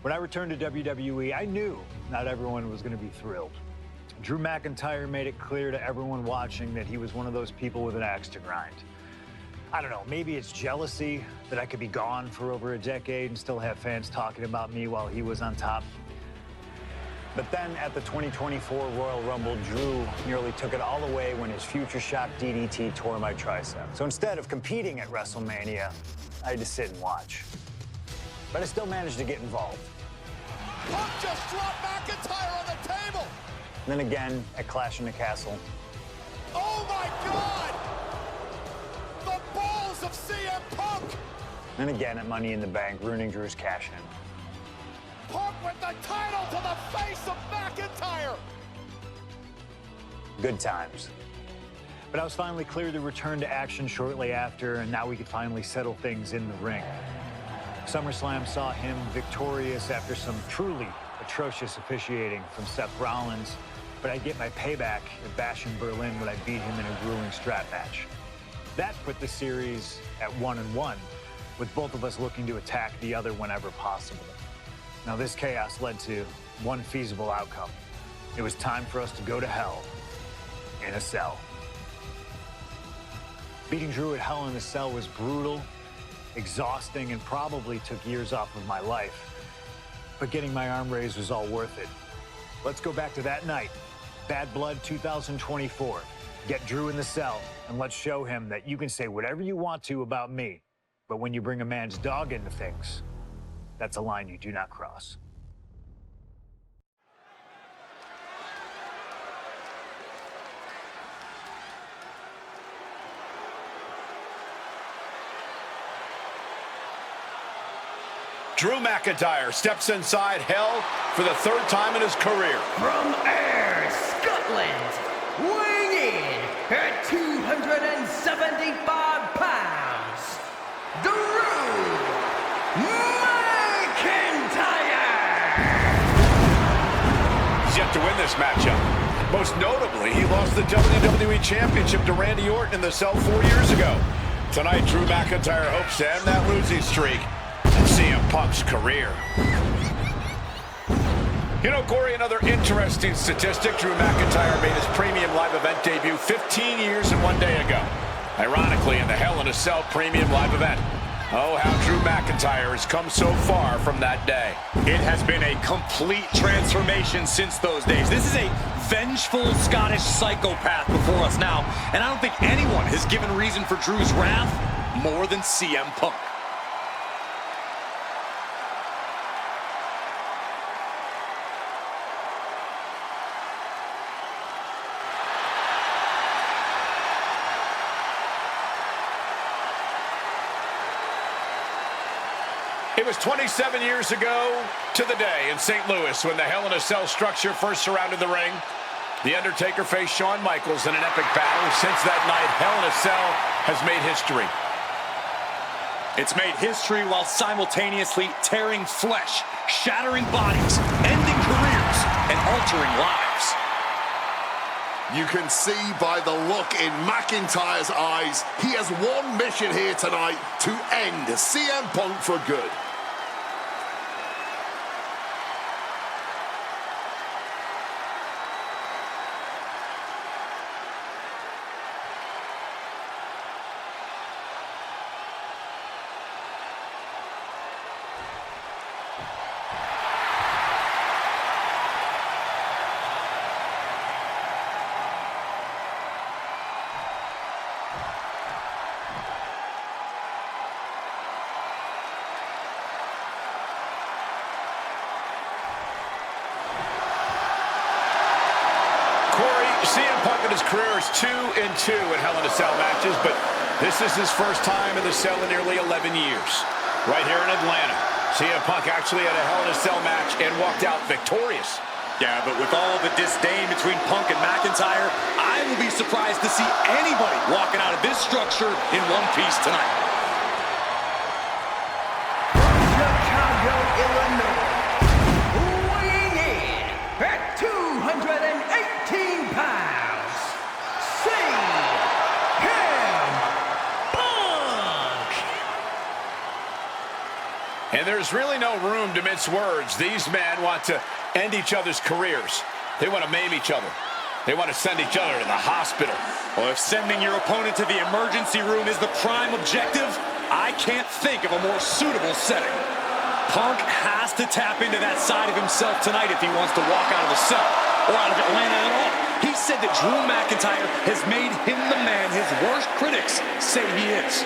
When I returned to WWE, I knew not everyone was going to be thrilled. Drew McIntyre made it clear to everyone watching that he was one of those people with an axe to grind. I don't know, maybe it's jealousy that I could be gone for over a decade and still have fans talking about me while he was on top. But then at the 2024 Royal Rumble, Drew nearly took it all away when his Future Shock DDT tore my tricep. So instead of competing at WrestleMania, I had to sit and watch. But I still managed to get involved. Punk just dropped McIntyre on the table! And then again at Clash in the Castle. Oh my God! The balls of CM Punk! And again at Money in the Bank, ruining Drew's cash-in. Punk with the title to the face of McIntyre! Good times. But I was finally cleared to return to action shortly after, and now we could finally settle things in the ring. SummerSlam saw him victorious after some truly atrocious officiating from Seth Rollins, but I'd get my payback at Bash in Berlin when I beat him in a grueling strap match. That put the series at 1-1, with both of us looking to attack the other whenever possible. Now this chaos led to one feasible outcome. It was time for us to go to hell in a cell. Beating Drew at Hell in a Cell was brutal, exhausting, and probably took years off of my life. But getting my arm raised was all worth it. Let's go back to that night, Bad Blood 2024. Get Drew in the cell, and let's show him that you can say whatever you want to about me, but when you bring a man's dog into things, that's a line you do not cross. Drew McIntyre steps inside Hell for the third time in his career. From Ayr, Scotland, weighing in at 275 pounds, Drew McIntyre! He's yet to win this matchup. Most notably, he lost the WWE Championship to Randy Orton in the cell 4 years ago. Tonight, Drew McIntyre hopes to end that losing streak in CM Punk's career. You know, Corey, another interesting statistic. Drew McIntyre made his premium live event debut 15 years and 1 day ago. Ironically, in the Hell in a Cell premium live event. Oh, how Drew McIntyre has come so far from that day. It has been a complete transformation since those days. This is a vengeful Scottish psychopath before us now, and I don't think anyone has given reason for Drew's wrath more than CM Punk. It was 27 years ago to the day in St. Louis when the Hell in a Cell structure first surrounded the ring. The Undertaker faced Shawn Michaels in an epic battle. Since that night, Hell in a Cell has made history. It's made history while simultaneously tearing flesh, shattering bodies, ending careers, and altering lives. You can see by the look in McIntyre's eyes, he has one mission here tonight: to end CM Punk for good. CM Punk in his career is 2-2 in Hell in a Cell matches, but this is his first time in the cell in nearly 11 years. Right here in Atlanta, CM Punk actually had a Hell in a Cell match and walked out victorious. Yeah, but with all the disdain between Punk and McIntyre, I will be surprised to see anybody walking out of this structure in one piece tonight. Chicago, Illinois, weighing in at 218 pounds, CM Punk! And there's really no room to mince words. These men want to end each other's careers. They want to maim each other. They want to send each other to the hospital. Well, if sending your opponent to the emergency room is the prime objective, I can't think of a more suitable setting. Punk has to tap into that side of himself tonight if he wants to walk out of the cell, or out of Atlanta at all. He said that Drew McIntyre has made him the man his worst critics say he is.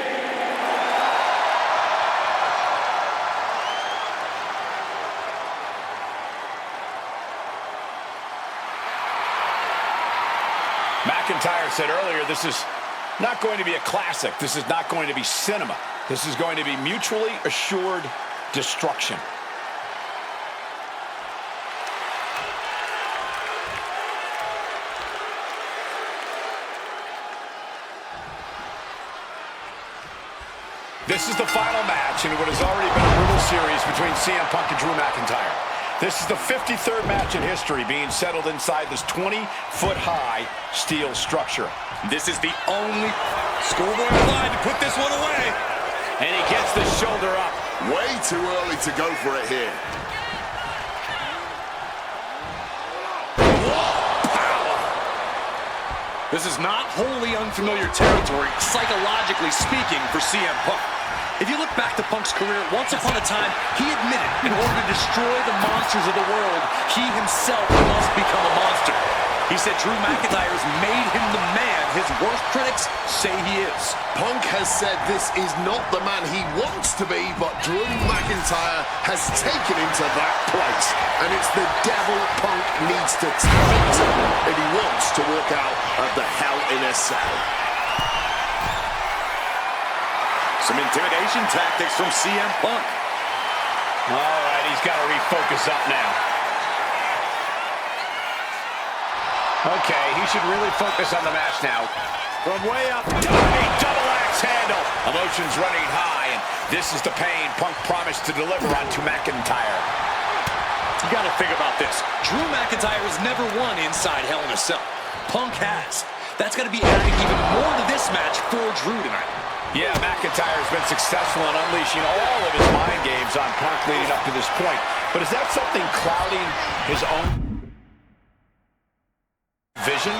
McIntyre said earlier, this is not going to be a classic. This is not going to be cinema. This is going to be mutually assured destruction. This is the final match in what has already been a brutal series between CM Punk and Drew McIntyre. This is the 53rd match in history being settled inside this 20-foot-high steel structure. This is the only schoolboy line to put this one away. And he gets the shoulder up. Way too early to go for it here. This is not wholly unfamiliar territory, psychologically speaking, for CM Punk. If you look back to Punk's career, once upon a time, he admitted in order to destroy the monsters of the world, he himself must become a monster. He said Drew McIntyre has made him the man his worst critics say he is. Punk has said this is not the man he wants to be, but Drew McIntyre has taken him to that place. And it's the devil Punk needs to tap into if he wants to walk out of the Hell in a Cell. Some intimidation tactics from CM Punk. All right, he's got to refocus up now. Okay, he should really focus on the match now. From way up, double axe handle. Emotions running high, and this is the pain Punk promised to deliver onto McIntyre. You got to think about this. Drew McIntyre has never won inside Hell in a Cell. Punk has. That's going to be adding even more to this match for Drew tonight. Yeah, McIntyre's been successful in unleashing all of his mind games on Punk leading up to this point. But is that something clouding his own vision?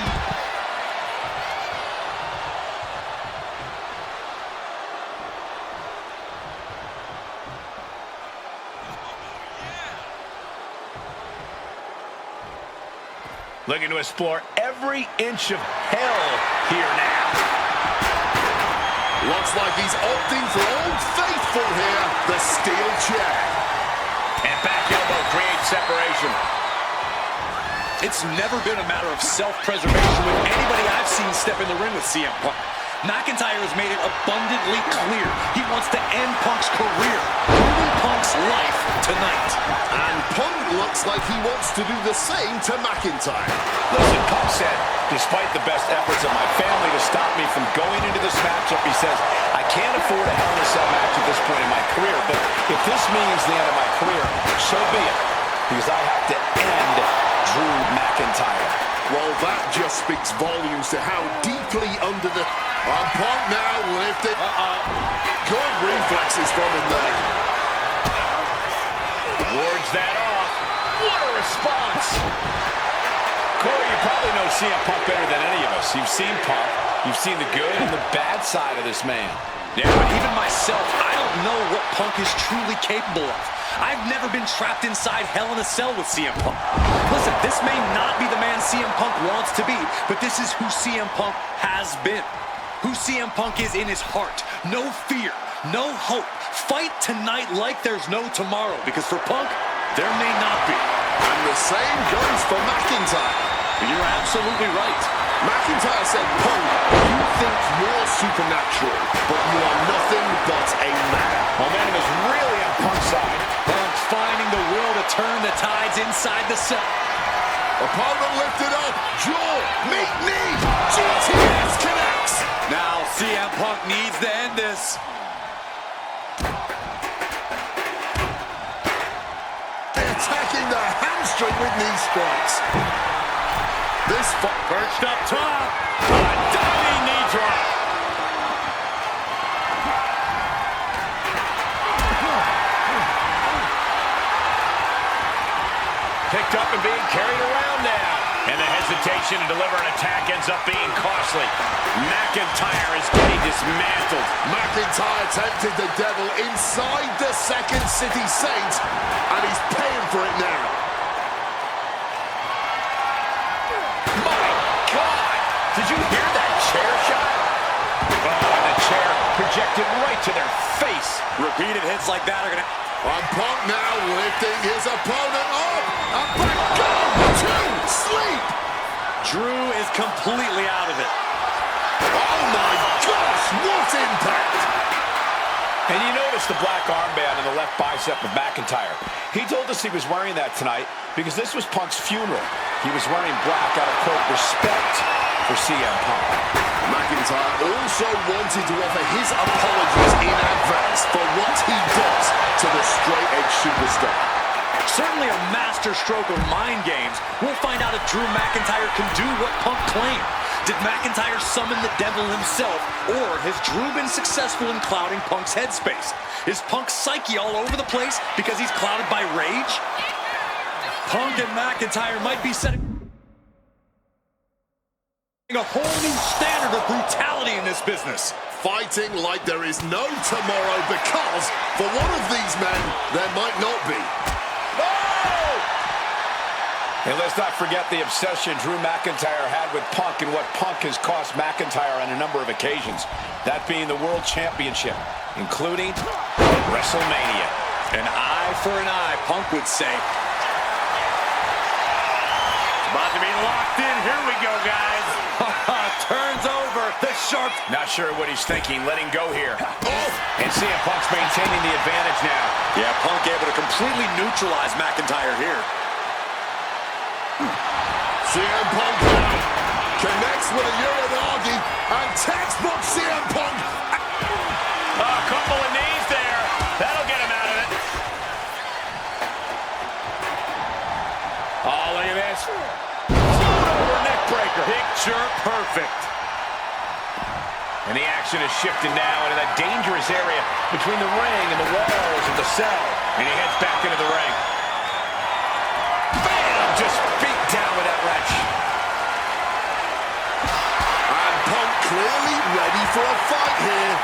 Looking to explore every inch of hell here now. Looks like he's opting for Old Faithful here, the steel chair. And back elbow creates separation. It's never been a matter of self-preservation with anybody I've seen step in the ring with CM Punk. McIntyre has made it abundantly clear he wants to end Punk's career, ruin Punk's life tonight. And Punk looks like he wants to do the same to McIntyre. Listen, Punk said, despite the best efforts of my family to stop me from going into this matchup, he says, I can't afford a Hell in a Cell match at this point in my career, but if this means the end of my career, so be it, because I have to end Drew McIntyre. Well, that just speaks volumes to how deeply under the... Punk now lifted. Good reflexes from him there. Wards that off. What a response. Corey, you probably know CM Punk better than any of us. You've seen Punk. You've seen the good and the bad side of this man. Yeah, but even myself, I don't know what Punk is truly capable of. I've never been trapped inside Hell in a Cell with CM Punk. Listen, this may not be the man CM Punk wants to be, but this is who CM Punk has been. Who CM Punk is in his heart. No fear, no hope. Fight tonight like there's no tomorrow, because for Punk, there may not be. And the same goes for McIntyre. You're absolutely right. McIntyre said, Punk, you think you're supernatural, but you are nothing but a man. Momentum is really on Punk's side. Punk finding the will to turn the tides inside the cell. Opponent lifted up, jaw, meet knee, GTS connects. Now CM Punk needs to end this. Attacking the hamstring with knee strikes. This perched up top. A diving knee drop. picked up and being carried around now. And the hesitation to deliver an attack ends up being costly. McIntyre is getting dismantled. McIntyre tempted the devil inside the Second City Saints, and he's paying for it now. My God! Did you hear that chair shot? Oh, the chair projected right to their face. Repeated hits like that are going to... And Punk now lifting his opponent up. And back down to sleep. Drew is completely out of it. Oh my gosh, what impact! And you notice the black armband on the left bicep of McIntyre. He told us he was wearing that tonight because this was Punk's funeral. He was wearing black out of, quote, respect for CM Punk. McIntyre also wanted to offer his apologies in advance for what he does to the straight-edge superstar. Certainly a master stroke of mind games. We'll find out if Drew McIntyre can do what Punk claimed. Did McIntyre summon the devil himself, or has Drew been successful in clouding Punk's headspace? Is Punk's psyche all over the place because he's clouded by rage? Punk and McIntyre might be setting a whole new standard of brutality in this business. Fighting like there is no tomorrow because, for one of these men, there might not be. And let's not forget the obsession Drew McIntyre had with Punk and what Punk has cost McIntyre on a number of occasions. That being the World Championship, including WrestleMania. An eye for an eye, Punk would say. About to be locked in. Here we go, guys. Turns over. The sharp. Not sure what he's thinking. Letting go here. And CM Punk's maintaining the advantage now. Yeah, Punk able to completely neutralize McIntyre here. CM Punk now connects with a Uranagi, and textbook CM Punk. A couple of knees there. That'll get him out of it. Oh, look at this. Over neck breaker. Picture perfect. And the action is shifted now into that dangerous area between the ring and the walls of the cell. And he heads back into the ring. Bam! Just beat down with that wrench. And Punk clearly ready for a fight here.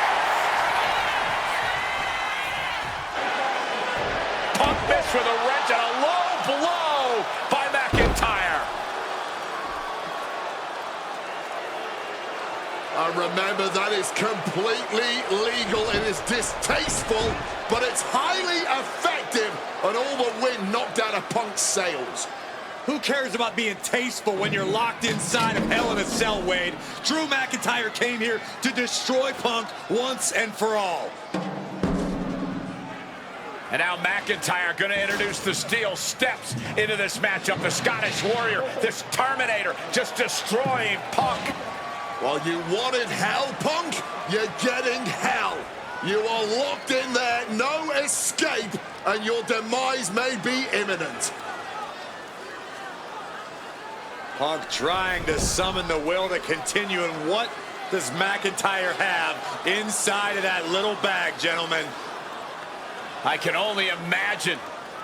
Punk missed with a wrench and a low blow by McIntyre. And remember, that is completely legal. It is distasteful, but it's highly effective. And all the wind knocked out of Punk's sails. Who cares about being tasteful when you're locked inside of Hell in a Cell, Wade? Drew McIntyre came here to destroy Punk once and for all. And now McIntyre going to introduce the steel steps into this matchup. The Scottish Warrior, this Terminator, just destroying Punk. Well, you wanted hell, Punk? You're getting hell. You are locked in there, no escape, and your demise may be imminent. Punk trying to summon the will to continue, and what does McIntyre have inside of that little bag, gentlemen? I can only imagine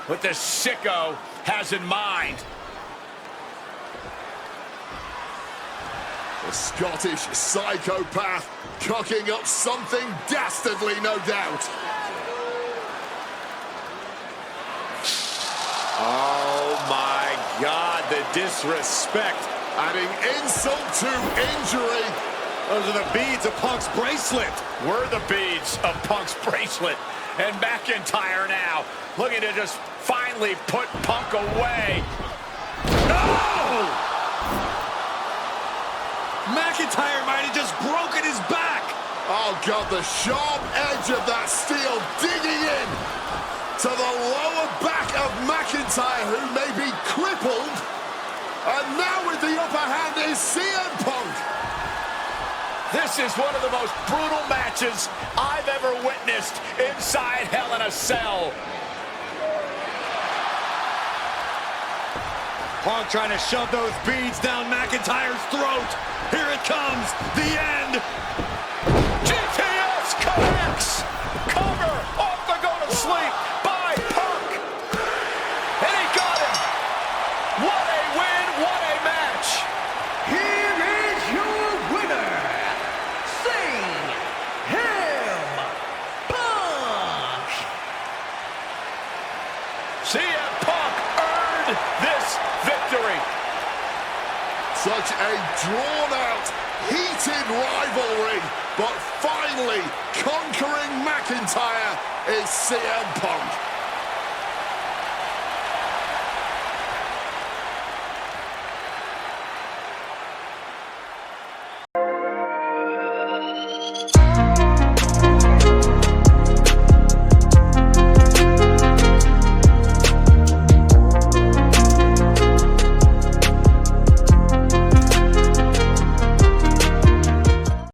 what this sicko has in mind. The Scottish psychopath cooking up something dastardly, no doubt. Oh my God, the disrespect. Adding insult to injury. Those are the beads of Punk's bracelet. We're the beads of Punk's bracelet. And McIntyre now looking to just finally put Punk away. No! McIntyre might have just broken his back. Oh, God, the sharp edge of that steel digging in to the lower back of McIntyre, who may be crippled. And now with the upper hand is CM Punk. This is one of the most brutal matches I've ever witnessed inside Hell in a Cell. Punk trying to shove those beads down McIntyre's throat. Here it comes, the end. GTS connects. Cover off the go to sleep by Punk. And he got him. CM Punk earned this victory. Such a drawn-out, heated rivalry, but finally conquering McIntyre is CM Punk.